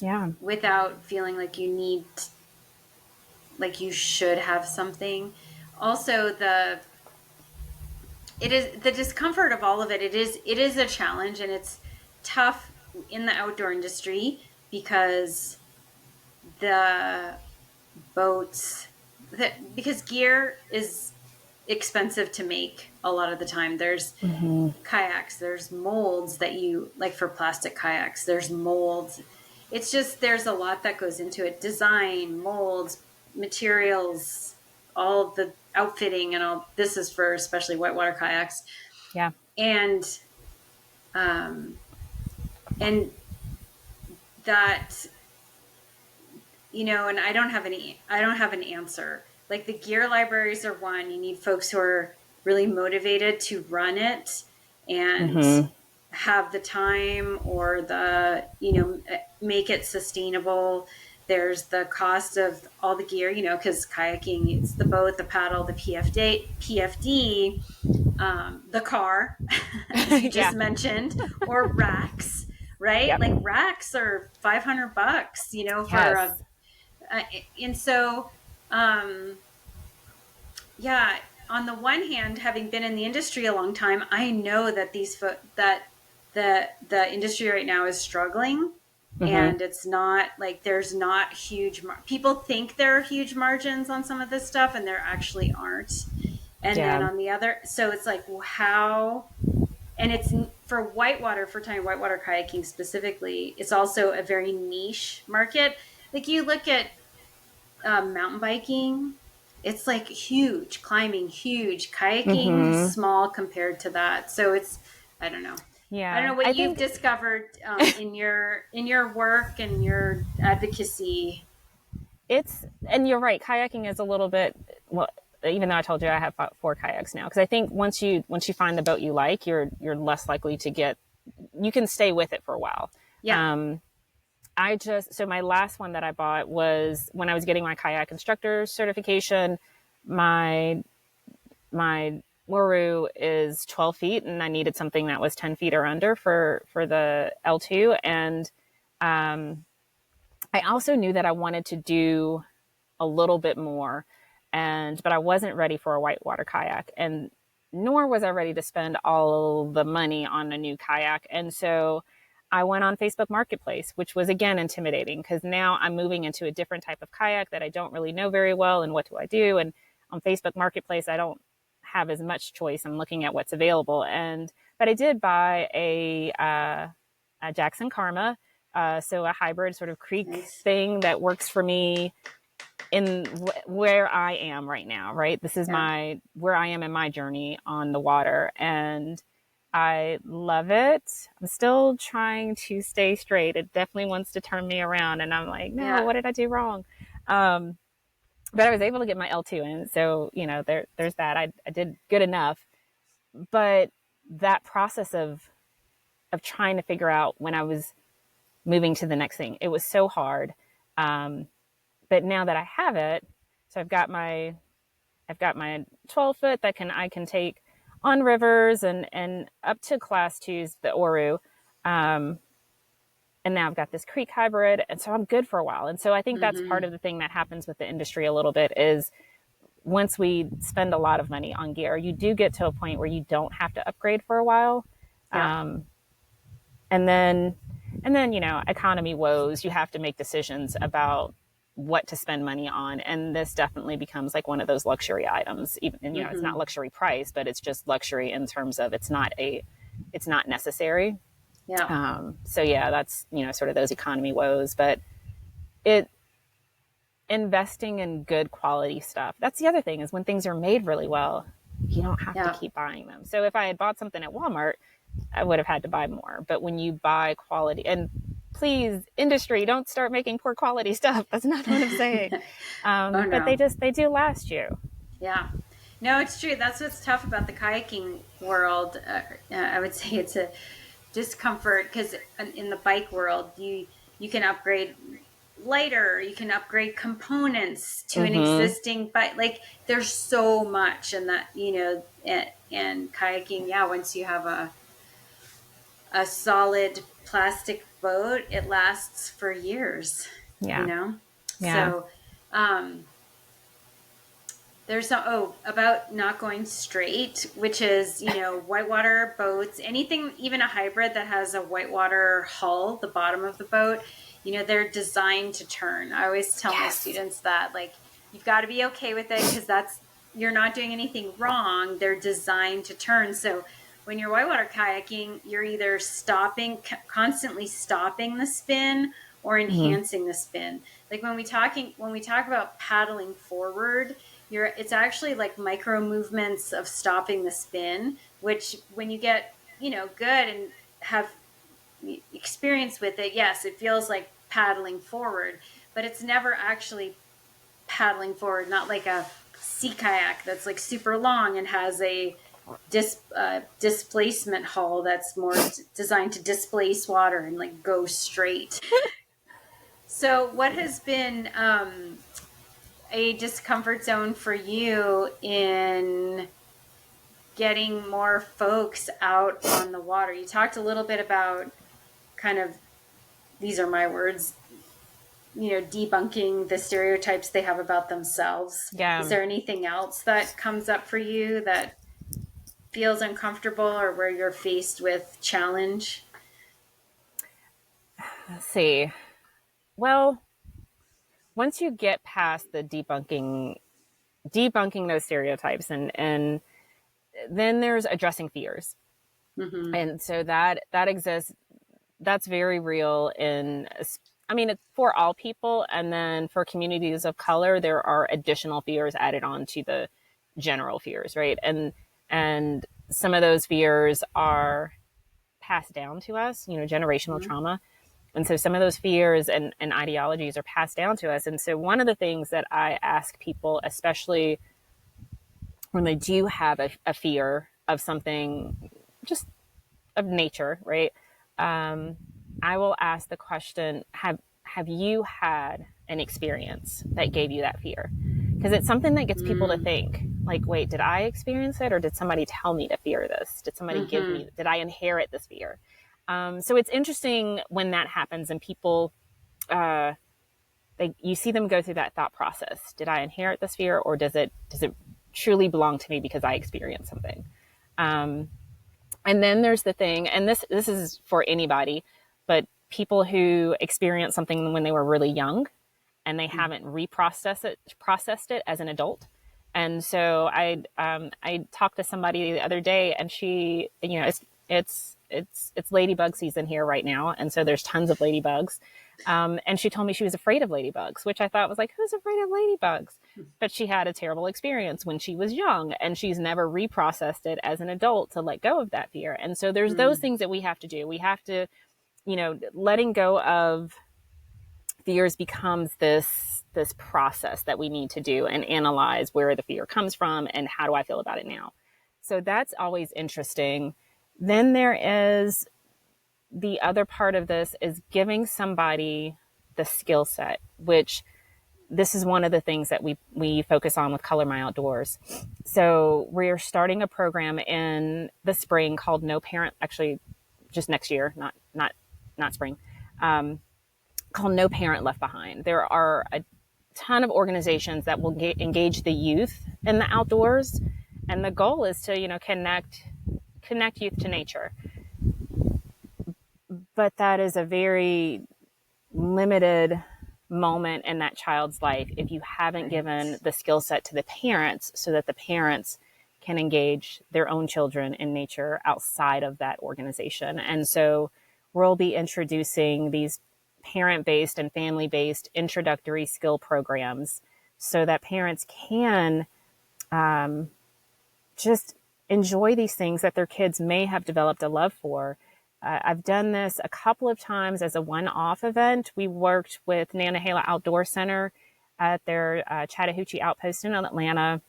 Yeah. without feeling like you need, like you should have something. Also, it is the discomfort of all of it. It is a challenge, and it's tough in the outdoor industry because the boats because gear is expensive to make a lot of the time. There's kayaks, there's molds that you like for plastic kayaks, there's molds. It's just there's a lot that goes into it. Design, molds, materials, all of the outfitting and all. This is for especially whitewater kayaks. Yeah. And and that, and I don't have an answer. Like the gear libraries are one. You need folks who are really motivated to run it and have the time or make it sustainable. There's the cost of all the gear, because kayaking, it's the boat, the paddle, the PFD, the car, as you just Yeah. mentioned, or racks, right? Yep. Like racks are $500, for a Yes. and so, yeah, on the one hand, having been in the industry a long time, I know that that the industry right now is struggling, and it's not like there's not huge. People think there are huge margins on some of this stuff, and there actually aren't. And then Yeah. on the other, so it's like, how, and it's for whitewater, for time whitewater kayaking specifically, it's also a very niche market. Like you look at mountain biking, it's like huge, climbing huge, kayaking small compared to that. So it's, I don't know. I don't Yeah. know what I you've think discovered in your work and your advocacy. and you're right. Kayaking is a little bit, well, even though I told you I have four kayaks now, because I think once you find the boat you like, you're less likely to you can stay with it for a while. Yeah. So my last one that I bought was when I was getting my kayak instructor certification. My Waru is 12 feet, and I needed something that was 10 feet or under for the L2. And I also knew that I wanted to do a little bit more, but I wasn't ready for a whitewater kayak, and nor was I ready to spend all the money on a new kayak. And so I went on Facebook Marketplace, which was again intimidating because now I'm moving into a different type of kayak that I don't really know very well. And what do I do? And on Facebook Marketplace, I don't have as much choice. I'm looking at what's available. But I did buy a Jackson Karma, so a hybrid sort of creek Nice. thing that works for me in where I am right now, right? This is where I am in my journey on the water, and I love it. I'm still trying to stay straight. It definitely wants to turn me around, and I'm like, no, Yeah. what did I do wrong? But I was able to get my L2 in, so there's that. I did good enough, but that process of trying to figure out when I was moving to the next thing, it was so hard. But now that I have it, so I've got my 12 foot that I can take on rivers and up to class twos, the Oru. And now I've got this creek hybrid, and so I'm good for a while. And so I think that's part Mm-hmm. of the thing that happens with the industry a little bit is once we spend a lot of money on gear, you do get to a point where you don't have to upgrade for a while. Yeah. And then And then, economy woes, you have to make decisions about what to spend money on. And this definitely becomes like one of those luxury items. Even, and, it's not luxury price, but it's just luxury in terms of it's not necessary. Yeah. So yeah, that's, sort of those economy woes, but it, investing in good quality stuff. That's the other thing, is when things are made really well, you don't have to keep buying them. So if I had bought something at Walmart, I would have had to buy more. But when you buy quality, and please, industry, don't start making poor quality stuff. That's not what I'm saying. Oh, no. But they do last you. Yeah. No, it's true. That's what's tough about the kayaking world. I would say it's a discomfort, because in the bike world, you can upgrade lighter, you can upgrade components to an existing bike. Like, there's so much in that, and kayaking. Yeah, once you have a solid plastic boat, it lasts for years. Yeah. Yeah. So there's about not going straight, which is, whitewater boats, anything, even a hybrid that has a whitewater hull, the bottom of the boat, they're designed to turn. I always tell my students that, like, you've got to be okay with it, because you're not doing anything wrong. They're designed to turn. So when you're whitewater kayaking, you're either constantly stopping the spin or enhancing the spin. Like when we talk about paddling forward, it's actually like micro movements of stopping the spin, which when you get, good and have experience with it, yes, it feels like paddling forward, but it's never actually paddling forward. Not like a sea kayak that's like super long and has a displacement hull that's more designed to displace water and like go straight. So what has been a discomfort zone for you in getting more folks out on the water? You talked a little bit about kind of, these are my words, debunking the stereotypes they have about themselves. Yeah. Is there anything else that comes up for you that feels uncomfortable, or where you're faced with challenge? Let's see. Well, once you get past the debunking those stereotypes, and then there's addressing fears. And so that exists. That's very real it's for all people. And then for communities of color, there are additional fears added on to the general fears, right? And some of those fears are passed down to us, generational trauma. And so some of those fears and ideologies are passed down to us. And so one of the things that I ask people, especially when they do have a fear of something, just of nature, right? I will ask the question, have you had an experience that gave you that fear? Because it's something that gets people to think, like, wait, did I experience it, or did somebody tell me to fear this? Did somebody did I inherit this fear? So it's interesting when that happens and people, you see them go through that thought process. Did I inherit this fear, or does it truly belong to me because I experienced something? And then there's the thing, and this is for anybody, but people who experience something when they were really young and they haven't processed it as an adult. And so I talked to somebody the other day, and she, it's ladybug season here right now. And so there's tons of ladybugs. And she told me she was afraid of ladybugs, which I thought was like, who's afraid of ladybugs? But she had a terrible experience when she was young, and she's never reprocessed it as an adult to let go of that fear. And so there's those things that we have to do. We have to, letting go of fears becomes this process that we need to do and analyze where the fear comes from and how do I feel about it now. So that's always interesting. Then there is the other part of this is giving somebody the skill set, which this is one of the things that we focus on with Color My Outdoors. So we're starting a program in the spring called actually just next year, not spring, called No Parent Left Behind. There are a ton of organizations that will engage the youth in the outdoors. And the goal is to, connect youth to nature. but that is a very limited moment in that child's life if you haven't given Right. the skill set to the parents so that the parents can engage their own children in nature outside of that organization. And so we'll be introducing these parent based and family based introductory skill programs so that parents can just enjoy these things that their kids may have developed a love for. I've done this a couple of times as a one-off event. We worked with Nantahala Outdoor Center at their Chattahoochee Outpost in Atlanta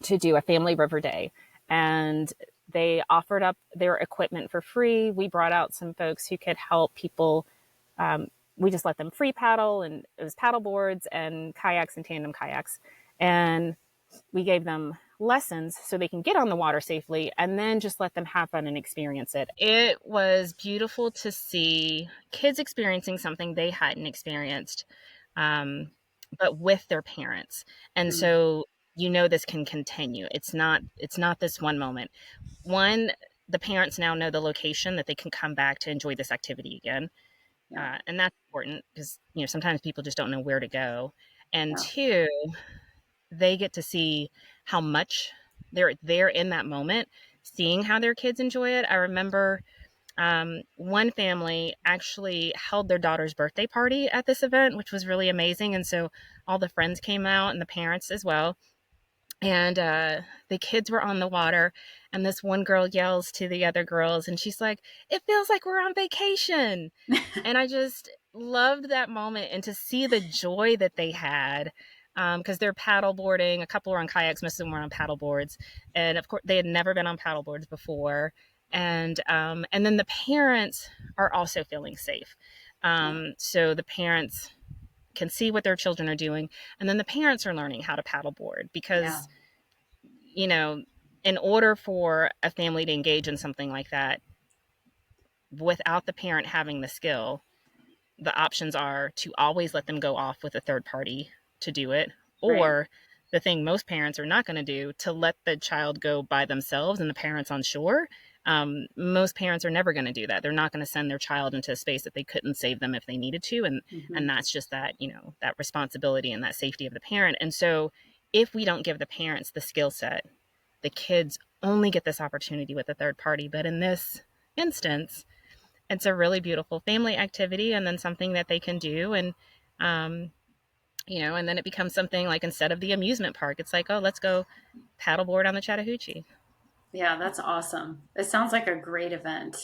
to do a family river day. And they offered up their equipment for free. We brought out some folks who could help people. We just let them free paddle, and it was paddle boards and kayaks and tandem kayaks. And we gave them lessons so they can get on the water safely and then just let them have fun and experience it. It was beautiful to see kids experiencing something they hadn't experienced, but with their parents. And Mm. so this can continue. It's not this one moment. One, the parents now know the location that they can come back to enjoy this activity again. Yeah. And that's important because sometimes people just don't know where to go. And Yeah. two, they get to see how much they're there in that moment, seeing how their kids enjoy it. I remember one family actually held their daughter's birthday party at this event, which was really amazing. And so all the friends came out and the parents as well. And the kids were on the water, and this one girl yells to the other girls, and she's like, "It feels like we're on vacation." And I just loved that moment, and to see the joy that they had, because they're paddle boarding. A couple were on kayaks, most of them were on paddle boards, and of course they had never been on paddle boards before. And then the parents are also feeling safe. Yeah. So the parents can see what their children are doing, and then the parents are learning how to paddleboard Yeah. because you know in order for a family to engage in something like that without the parent having the skill, the options are to always let them go off with a third party to do it, Right. or the thing most parents are not going to do, to let the child go by themselves and the parents on shore. Most parents are never going to do that. They're not going to send their child into a space that they couldn't save them if they needed to, and Hmm. that's just that responsibility and that safety of the parent. And so, if we don't give the parents the skill set, the kids only get this opportunity with a third party. But in this instance, it's a really beautiful family activity and then something that they can do. Um, and then it becomes something like, instead of the amusement park, it's like, oh, let's go paddleboard on the Chattahoochee. Yeah, that's awesome. It sounds like a great event.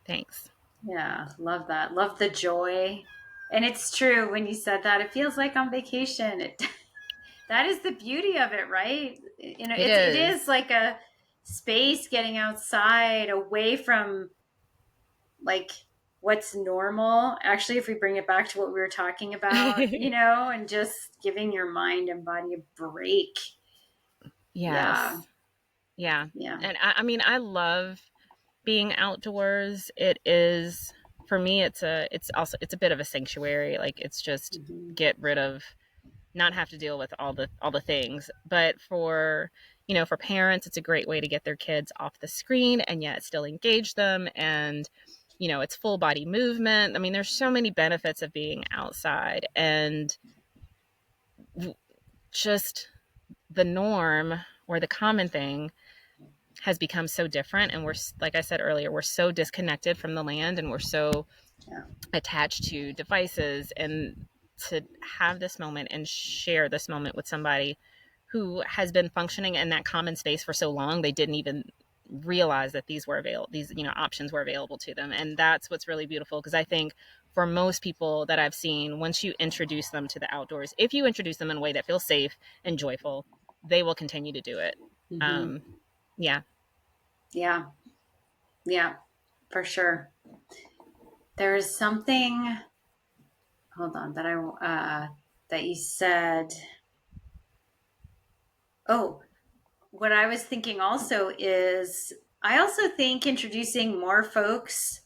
Thanks. Yeah, love that. Love the joy. And it's true when you said that, it feels like on vacation. That is the beauty of it, right? It It is. is like a space getting outside away from like what's normal. Actually, if we bring it back to what we were talking about, and just giving your mind and body a break. Yeah. Yes. Yeah. Yeah. And I mean, I love being outdoors. It is, for me, it's a bit of a sanctuary. Like, it's just Hmm. get rid of, not have to deal with all the things. But for parents, it's a great way to get their kids off the screen and yet still engage them. And it's full body movement. I mean, there's so many benefits of being outside, and just the norm, or the common thing, has become so different. And we're, like I said earlier, we're so disconnected from the land, and we're so Yeah. attached to devices. And to have this moment and share this moment with somebody who has been functioning in that common space for so long, they didn't even realize that these options were available to them. And that's what's really beautiful, because I think for most people that I've seen, once you introduce them to the outdoors, if you introduce them in a way that feels safe and joyful, they will continue to do it. Hmm. um yeah. Yeah. Yeah. For sure. There's something, hold on, that you said. Oh, what I was thinking also is I also think introducing more folks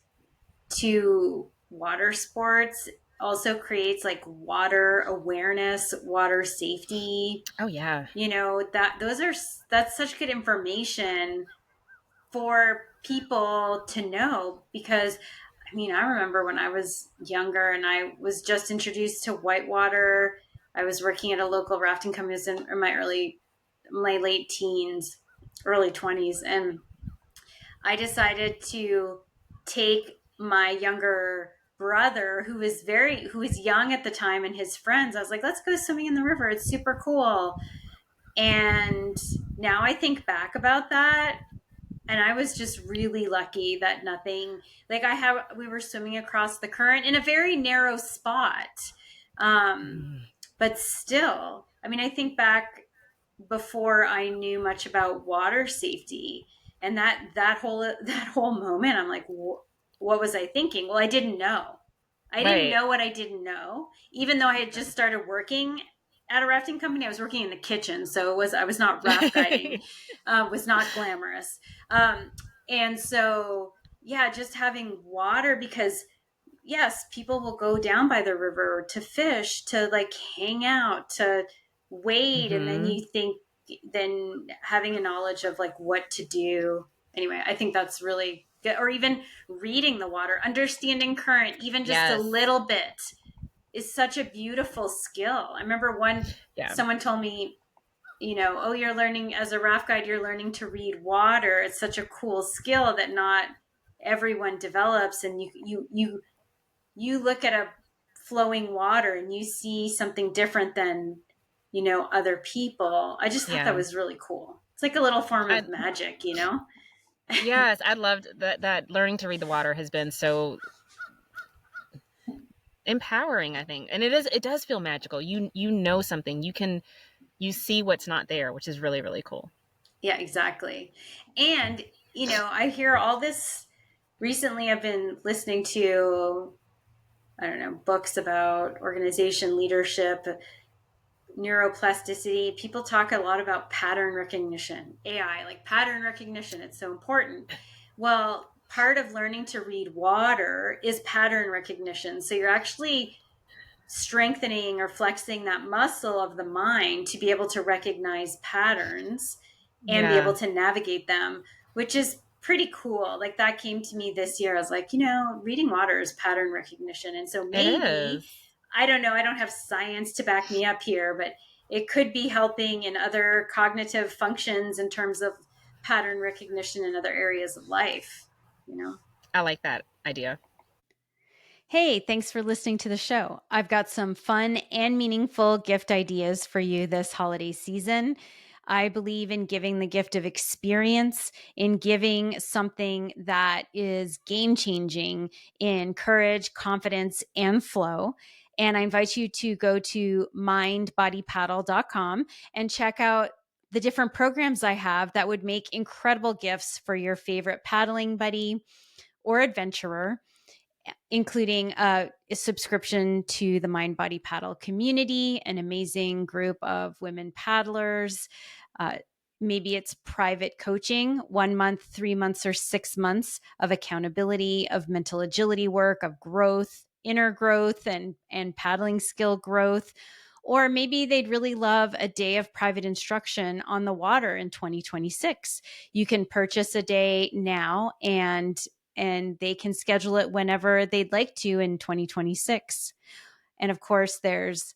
to water sports also creates like water awareness, water safety. Oh yeah. That's such good information for people to know, because I mean, I remember when I was younger and I was just introduced to whitewater. I was working at a local rafting company. I was in my late teens, early 20s, and I decided to take my younger brother who was young at the time and his friends. I was like, let's go swimming in the river. It's super cool. And now I think back about that, and I was just really lucky that nothing, like we were swimming across the current in a very narrow spot. Um, but still, I mean, I think back before I knew much about water safety, and that whole moment, I'm like, what was I thinking? Well, I didn't know. I didn't Right. know what I didn't know, even though I had just started working at a rafting company. I was working in the kitchen, so I was not raft guiding, was not glamorous, um, and so yeah, just having water, because yes, people will go down by the river to fish, to like hang out, to wade, and then Mm-hmm. you think, then having a knowledge of like what to do. Anyway, I think that's really good. Or even reading the water, understanding current, even just a Yes. little bit, is such a beautiful skill. I remember Yeah. someone told me, oh, you're learning as a raft guide, you're learning to read water. It's such a cool skill that not everyone develops, and you look at a flowing water and you see something different than other people. I just thought that Yeah. was really cool. It's like a little form I, of magic. yes, I loved that learning to read the water has been so empowering, I think. And it does feel magical. You know something. You see what's not there, which is really, really cool. Yeah, exactly. And I hear all this recently. I've been listening to, I don't know, books about organization leadership, neuroplasticity. People talk a lot about pattern recognition, AI, like pattern recognition. It's so important. Well, part of learning to read water is pattern recognition. So you're actually strengthening or flexing that muscle of the mind to be able to recognize patterns and be able Yeah, to navigate them, which is pretty cool. Like that came to me this year. I was like, reading water is pattern recognition. And so it maybe, is. I don't know, I don't have science to back me up here, but it could be helping in other cognitive functions in terms of pattern recognition in other areas of life. I like that idea. Hey, thanks for listening to the show. I've got some fun and meaningful gift ideas for you this holiday season. I believe in giving the gift of experience, in giving something that is game changing in courage, confidence, and flow. And I invite you to go to mindbodypaddle.com and check out the different programs I have that would make incredible gifts for your favorite paddling buddy or adventurer, including a subscription to the Mind Body Paddle community, an amazing group of women paddlers. Uh, Maybe it's private coaching, 1 month, 3 months, or 6 months of accountability, of mental agility work, of growth, inner growth, and paddling skill growth. Or maybe they'd really love a day of private instruction on the water in 2026. You can purchase a day now, and they can schedule it whenever they'd like to in 2026. And of course, there's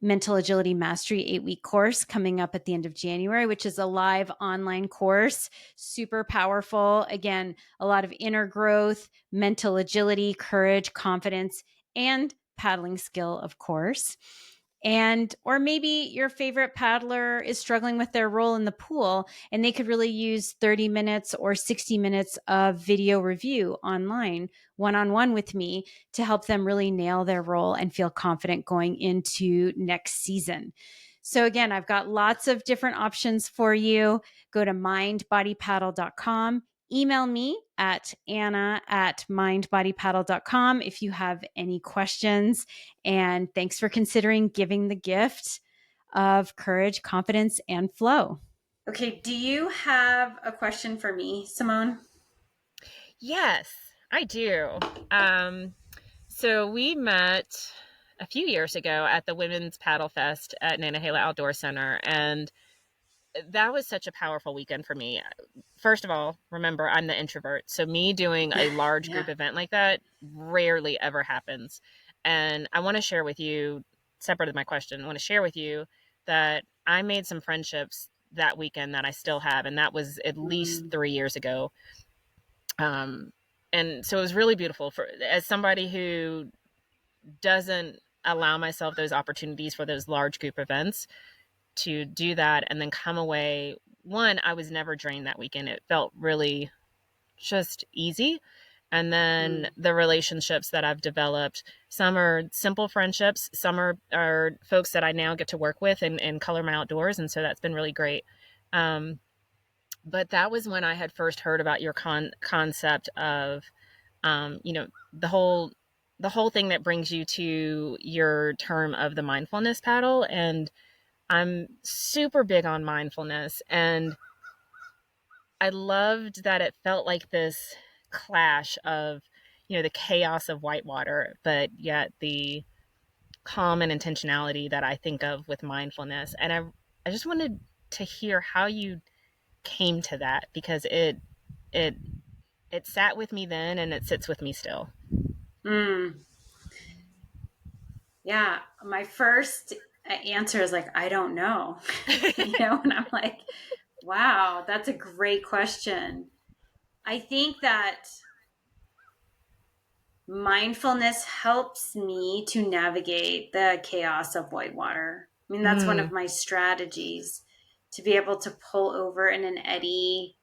Mental Agility Mastery 8-week course coming up at the end of January, which is a live online course, super powerful. Again, a lot of inner growth, mental agility, courage, confidence, and paddling skill, of course. And, or maybe your favorite paddler is struggling with their role in the pool and they could really use 30 minutes or 60 minutes of video review online, one on one with me, to help them really nail their role and feel confident going into next season. So, again, I've got lots of different options for you. Go to mindbodypaddle.com. Email me at anna@mindbodypaddle.com if you have any questions. And thanks for considering giving the gift of courage, confidence, and flow. Okay, do you have a question for me, Simone? Yes, I do. Um, so we met a few years ago at the Women's Paddle Fest at Nantahala Outdoor Center, and that was such a powerful weekend for me. First of all, remember, I'm the introvert. So me doing a large Yeah. group event like that rarely ever happens. And I want to share with you, separate of my question, I want to share with you that I made some friendships that weekend that I still have. And that was at least Mm, 3 years ago. And so it was really beautiful for, as somebody who doesn't allow myself those opportunities for those large group events, to do that and then come away. One, I was never drained that weekend. It felt really just easy. And then mm, the relationships that I've developed, some are simple friendships, some are folks that I now get to work with and color my outdoors. And so that's been really great. Um, but that was when I had first heard about your concept of, you know, the whole thing that brings you to your term of the mindfulness paddle. And I'm super big on mindfulness, and I loved that it felt like this clash of, you know, the chaos of whitewater, but yet the calm and intentionality that I think of with mindfulness. And I just wanted to hear how you came to that, because it it sat with me then and it sits with me still. mm. Yeah. My first answer is like, I don't know. And I'm like, wow, that's a great question. I think that mindfulness helps me to navigate the chaos of whitewater. I mean, that's one Mm, of my strategies, to be able to pull over in an eddy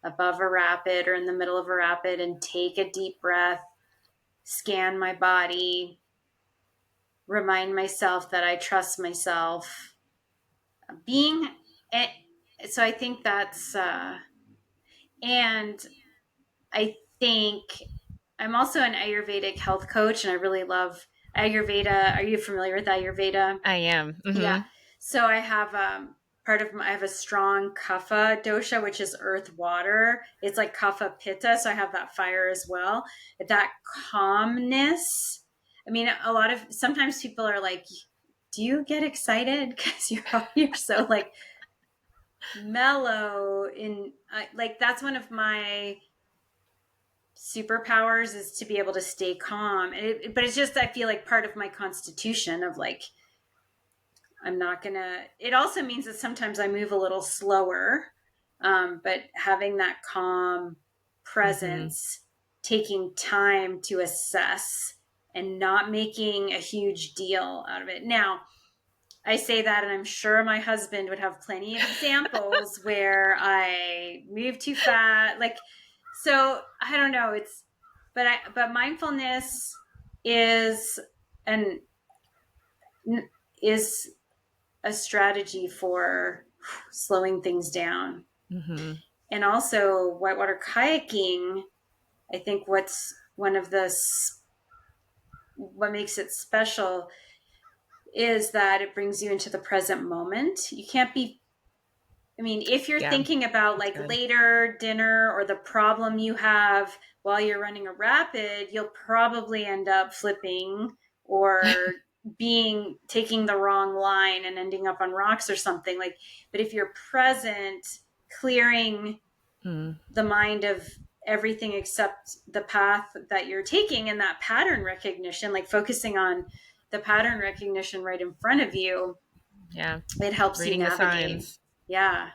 above a rapid or in the middle of a rapid and take a deep breath, scan my body, remind myself that I trust myself. Being, eh, so I think that's, and I think I'm also an Ayurvedic health coach, and I really love Ayurveda. Are you familiar with Ayurveda? I am. Yeah. Hmm. So I have I have a strong kapha dosha, which is earth water. It's like kapha pitta, so I have that fire as well. That calmness. I mean, a lot of sometimes people are like, "Do you get excited because you're so like mellow?" In like that's one of my superpowers, is to be able to stay calm. But it's just I feel like part of my constitution of like I'm not gonna. It also means that sometimes I move a little slower, but having that calm Hmm. presence, taking time to assess, and not making a huge deal out of it. Now, I say that, and I'm sure my husband would have plenty of examples where I move too fast. Like, so I don't know. But mindfulness is and is a strategy for slowing things down. Hmm. And also, whitewater kayaking, I think what makes it special is that it brings you into the present moment. You can't be, I mean, if you're Yeah, thinking about that's like good. later dinner or the problem you have while you're running a rapid, you'll probably end up flipping or taking the wrong line and ending up on rocks or something like. But if you're present, clearing Mm, the mind of everything except the path that you're taking, and that pattern recognition, like focusing on the pattern recognition right in front of you, yeah, it helps you reading the navigate. signs. Yeah.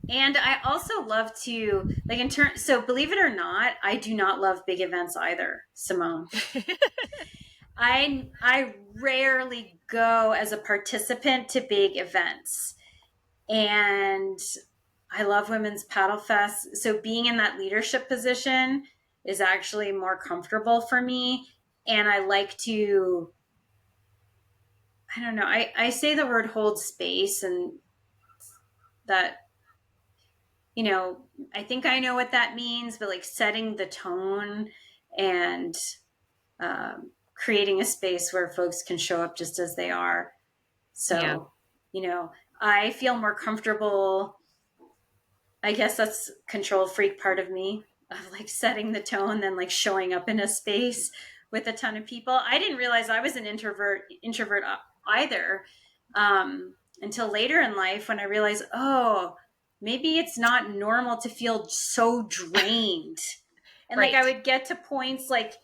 And I also love to like in turn. So believe it or not, I do not love big events either, Simone. I rarely go as a participant to big events, and I love women's paddle fest. So being in that leadership position is actually more comfortable for me, and I like to. I don't know. I say the word hold space, and that I think I know what that means, but like setting the tone and creating a space where folks can show up just as they are. Yeah, So, I feel more comfortable. I guess that's control freak part of me, of like setting the tone than like showing up in a space with a ton of people. I didn't realize I was an introvert either. until later in life when I realized, oh, maybe it's not normal to feel so drained. And like I Right. would get to points like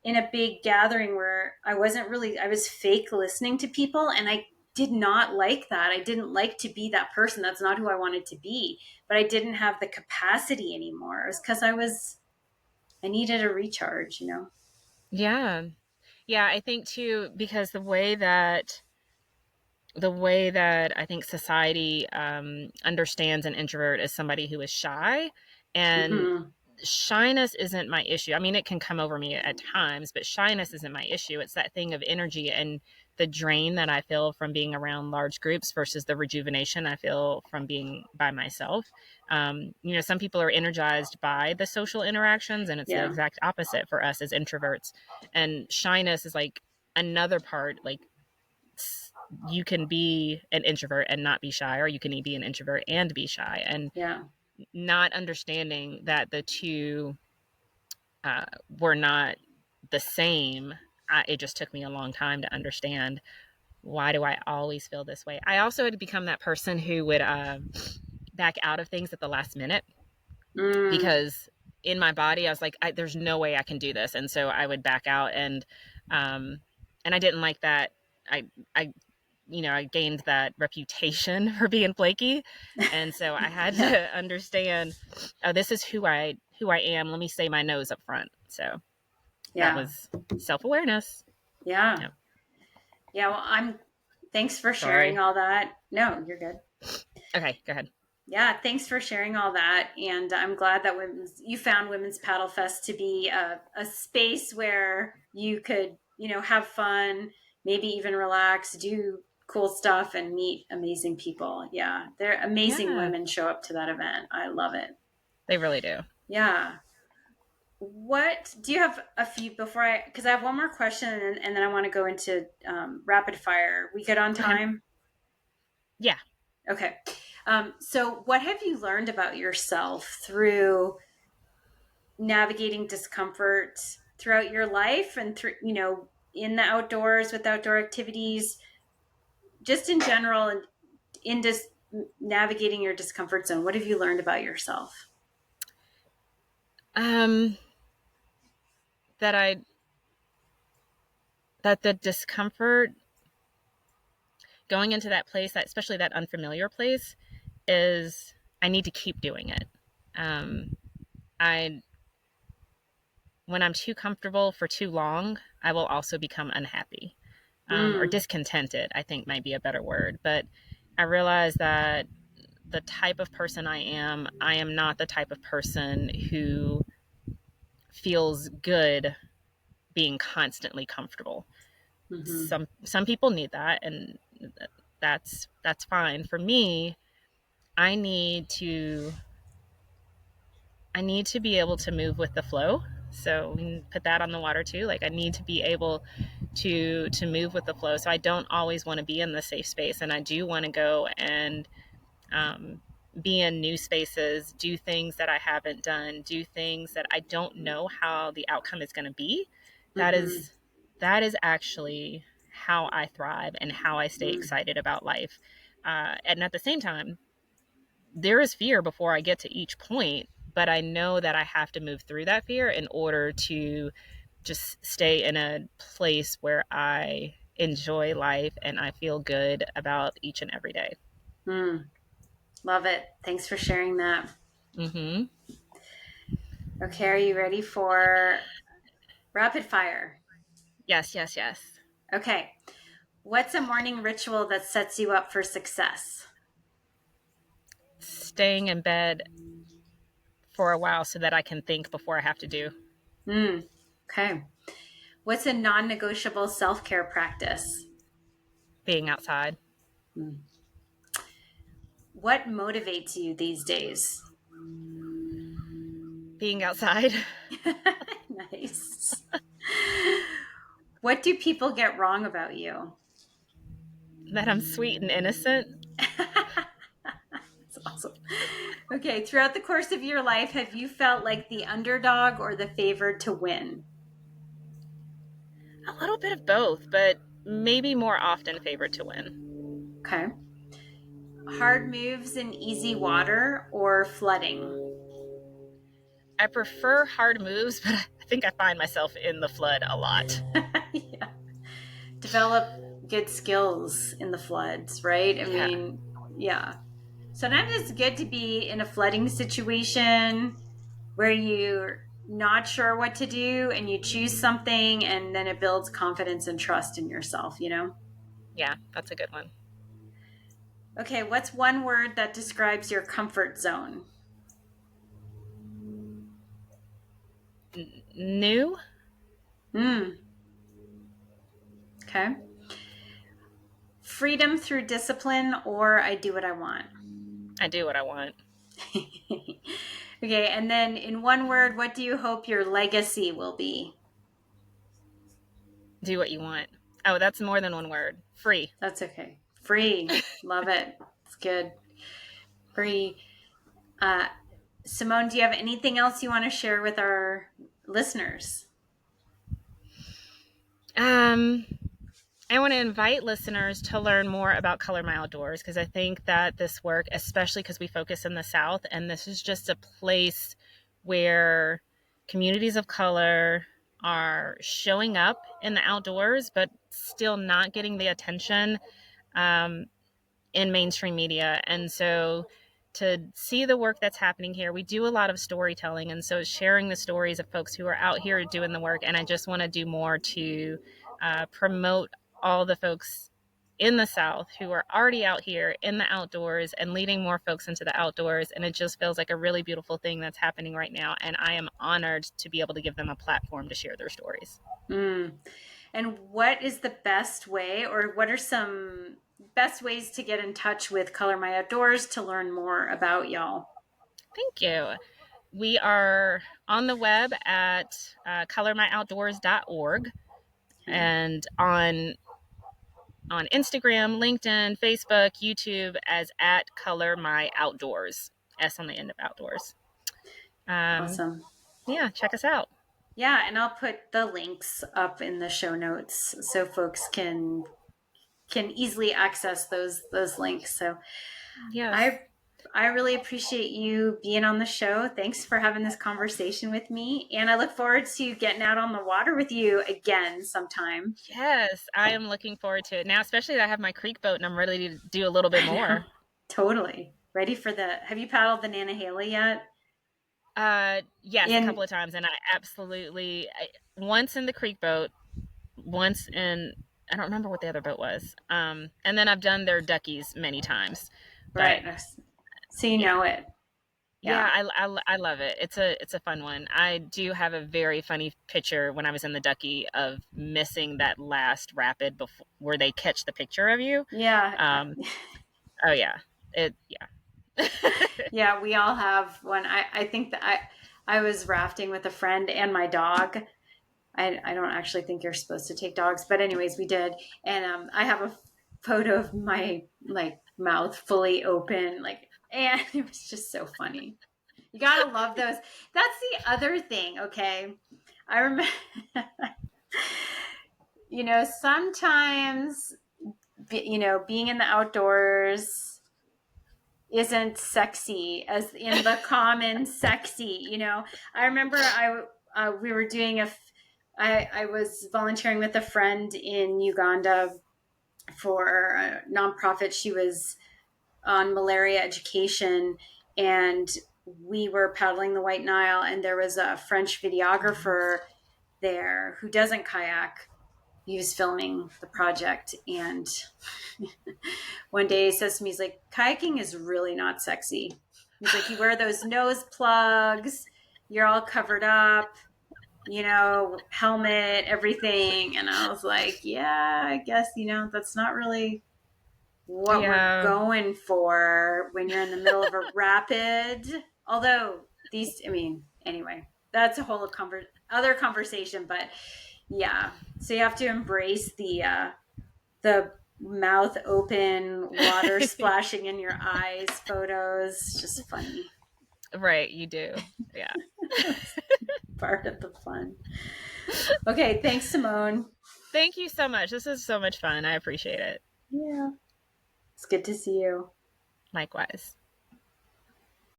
in a big gathering where I wasn't really, I was fake listening to people, and I did not like that. I didn't like to be that person. That's not who I wanted to be. But I didn't have the capacity anymore. It was because I needed a recharge, you know? Yeah. Yeah, I think too, because the way that I think society understands an introvert as somebody who is shy, and Mm-hmm. shyness isn't my issue. I mean, it can come over me at times, but shyness isn't my issue. It's that thing of energy and the drain that I feel from being around large groups versus the rejuvenation I feel from being by myself. Some people are energized by the social interactions, and it's the Yeah. exact opposite for us as introverts. And shyness is like another part, like you can be an introvert and not be shy, or you can be an introvert and be shy. And Yeah. not understanding that the two were not the same, it just took me a long time to understand why do I always feel this way. I also had become that person who would back out of things at the last minute Mm. because in my body I was like, there's no way I can do this, and so I would back out, um, and I didn't like that. I I gained that reputation for being flaky. And so I had Yeah. to understand, oh, this is who I am. Let me say my nose up front. So that Yeah. was self-awareness. Yeah. Yeah. Yeah. Well, thanks for sharing Sorry. all that. No, you're good. Okay, go ahead. Yeah, thanks for sharing all that. And I'm glad that you found Women's Paddle Fest to be a space where you could, have fun, maybe even relax, do cool stuff, and meet amazing people. Yeah, they're amazing Yeah, women show up to that event. I love it. they really do. Yeah. What do you have a few before because I have one more question, and then I want to go into rapid fire. We good on Okay. time? Yeah. Okay. So, what have you learned about yourself through navigating discomfort throughout your life and through, in the outdoors with outdoor activities, just in general, and in just navigating your discomfort zone? What have you learned about yourself? Um, that I that the discomfort going into that place, that especially that unfamiliar place, is I need to keep doing it. Um, I When I'm too comfortable for too long, I will also become unhappy, or Mm, discontented, I think might be a better word. But I realize that the type of person I am not the type of person who feels good being constantly comfortable. mm-hmm, Some people need that, and that's fine. For me, I need to I need to be able to move with the flow. So we can put that on the water too. Like I need to be able to move with the flow. So I don't always want to be in the safe space, and I do want to go and um, be in new spaces, do things that I haven't done, do things that I don't know how the outcome is going to be. That mm-hmm, is that is actually how I thrive and how I stay mm, excited about life. And at the same time, there is fear before I get to each point, but I know that I have to move through that fear in order to just stay in a place where I enjoy life and I feel good about each and every day. mm. Love it. Thanks for sharing that. Mm-hmm. Okay, are you ready for rapid fire? Yes, yes, yes. Okay. What's a morning ritual that sets you up for success? Staying in bed for a while so that I can think before I have to do. Mm, okay. What's a non negotiable self care practice? Being outside. Mm. What motivates you these days? Being outside. Nice. What do people get wrong about you? That I'm sweet and innocent. That's awesome. Okay, throughout the course of your life, have you felt like the underdog or the favored to win? A little bit of both, but maybe more often favored to win. Okay. hard moves in easy water or flooding? I prefer hard moves, but I think I find myself in the flood a lot. Yeah. Develop good skills in the floods, right? I Yeah. mean, yeah. Sometimes it's good to be in a flooding situation where you're not sure what to do and you choose something and then it builds confidence and trust in yourself, you know? Yeah, that's a good one. Okay, what's one word that describes your comfort zone? New? Hmm. Okay. Freedom through discipline or I do what I want. I do what I want. Okay, and then in one word, what do you hope your legacy will be? Do what you want. Oh, that's more than one word. Free. That's okay. Free. Love it. It's good. Free. Uh, Simone, do you have anything else you want to share with our listeners? Um, I want to invite listeners to learn more about Color My Outdoors because I think that this work, especially because we focus in the South, and this is just a place where communities of color are showing up in the outdoors, but still not getting the attention um, in mainstream media. And so to see the work that's happening here, we do a lot of storytelling. And so sharing the stories of folks who are out here doing the work. And I just want to do more to promote all the folks in the South who are already out here in the outdoors and leading more folks into the outdoors. And it just feels like a really beautiful thing that's happening right now. And I am honored to be able to give them a platform to share their stories. Mm. And what is the best way, or what are some best ways to get in touch with Color My Outdoors to learn more about y'all? Thank you. We are on the web at colormyoutdoors.org Okay. and on Instagram, LinkedIn, Facebook, YouTube as at Color My Outdoors. S on the end of outdoors. Um, Awesome. yeah, check us out. Yeah, and I'll put the links up in the show notes so folks can easily access those links. So Yes. I I really appreciate you being on the show. Thanks for having this conversation with me. And I look forward to getting out on the water with you again sometime. Yes, I am looking forward to it now, especially that I have my creek boat and I'm ready to do a little bit I know. more. Totally. Ready for have you paddled the Nana Haley yet? Yes, a couple In of times, and once in the creek boat, once in I don't remember what the other boat was. And then I've done their duckies many times, but right. So you yeah, know it. yeah, Yeah. I love it. It's a fun one. I do have a very funny picture when I was in the ducky of missing that last rapid before where they catch the picture of you. Yeah. Um, oh yeah, yeah. Yeah, we all have one. I think that I was rafting with a friend and my dog. I don't actually think you're supposed to take dogs, but anyways, we did. And I have a photo of my like mouth fully open, like, and it was just so funny. You gotta love those. That's the other thing, okay? I remember, sometimes, being in the outdoors isn't sexy as in the common sexy. I remember we were doing I was volunteering with a friend in Uganda for a nonprofit. She was on malaria education, and we were paddling the White Nile, and there was a French videographer there who doesn't kayak. He was filming the project, and one day he says to me, he's like, kayaking is really not sexy. He's like, you wear those nose plugs, you're all covered up, helmet, everything. And I was like, yeah, I guess, that's not really what we're Yeah, going for when you're in the middle of a rapid. Although anyway, that's a whole other conversation. But yeah, so you have to embrace the mouth open, water splashing in your eyes photos. Just funny. right. You do. Yeah. Part of the fun. Okay, thanks, Simone. Thank you so much. This is so much fun. I appreciate it. Yeah, it's good to see you. Likewise.